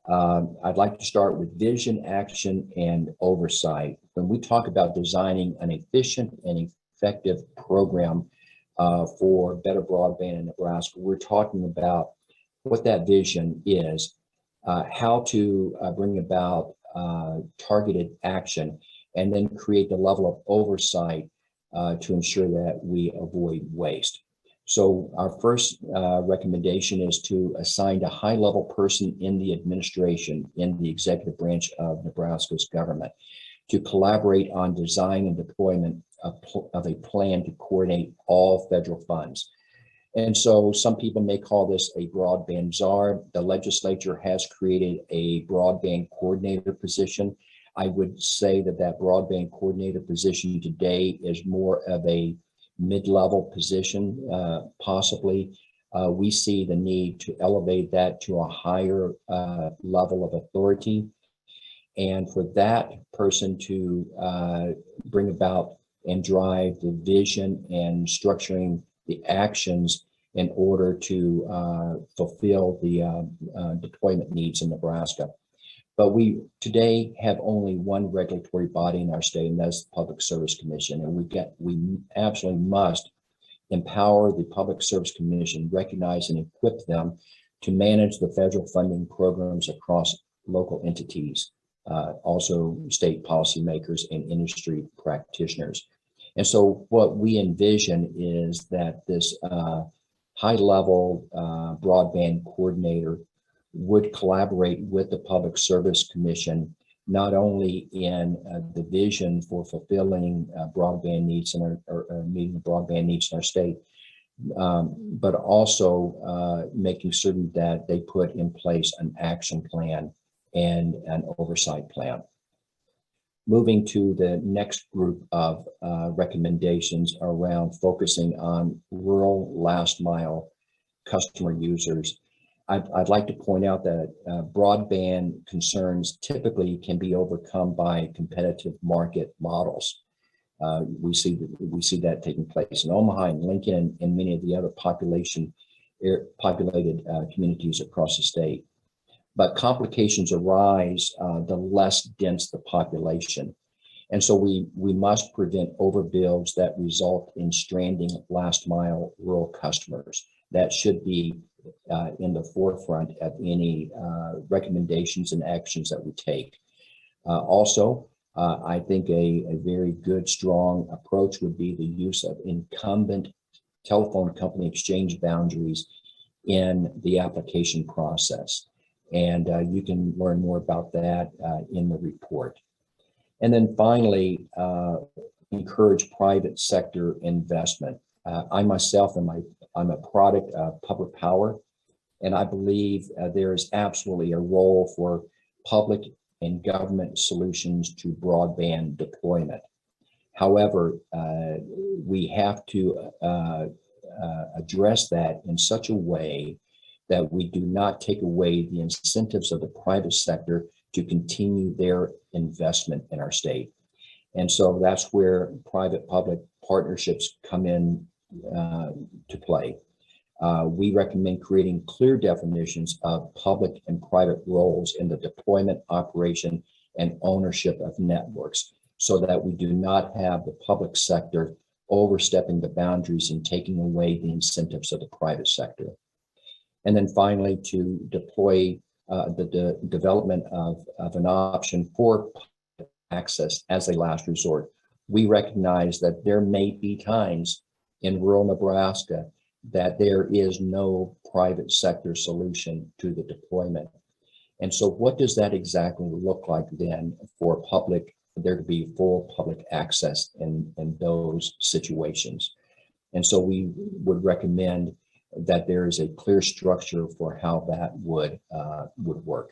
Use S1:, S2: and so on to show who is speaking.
S1: I'd like to start with vision, action, and oversight. When we talk about designing an efficient and effective program for better broadband in Nebraska, we're talking about what that vision is, how to bring about targeted action, and then create the level of oversight to ensure that we avoid waste. So our first recommendation is to assign a high-level person in the administration, in the executive branch of Nebraska's government, to collaborate on design and deployment of a plan to coordinate all federal funds. And so some people may call this a broadband czar. The legislature has created a broadband coordinator position. I would say that that broadband coordinator position today is more of a mid-level position, possibly. We see the need to elevate that to a higher level of authority. And for that person to bring about and drive the vision and structuring the actions in order to fulfill the deployment needs in Nebraska. But we today have only one regulatory body in our state, and that's the Public Service Commission. And we absolutely must empower the Public Service Commission, recognize and equip them to manage the federal funding programs across local entities, also state policymakers and industry practitioners. And so what we envision is that this high-level broadband coordinator would collaborate with the Public Service Commission, not only in the vision for fulfilling broadband needs in or meeting the broadband needs in our state, but also making certain that they put in place an action plan and an oversight plan. Moving to the next group of recommendations around focusing on rural last mile customer users. I'd like to point out that broadband concerns typically can be overcome by competitive market models. We see that taking place in Omaha and Lincoln and many of the other populated communities across the state. But complications arise the less dense the population. And so we must prevent overbuilds that result in stranding last mile rural customers. That should be in the forefront of any recommendations and actions that we take. Also, I think a very good, strong approach would be the use of incumbent telephone company exchange boundaries in the application process. And you can learn more about that in the report. And then finally, encourage private sector investment. I myself I'm a product of public power, and I believe there is absolutely a role for public and government solutions to broadband deployment. However, we have to address that in such a way that we do not take away the incentives of the private sector to continue their investment in our state. And so that's where private-public partnerships come in to play. We recommend creating clear definitions of public and private roles in the deployment, operation, and ownership of networks so that we do not have the public sector overstepping the boundaries and taking away the incentives of the private sector. And then finally, to deploy the development of an option for access as a last resort. We recognize that there may be times in rural Nebraska that there is no private sector solution to the deployment. And so what does that exactly look like then for there to be full public access in those situations? And so we would recommend that there is a clear structure for how that would work.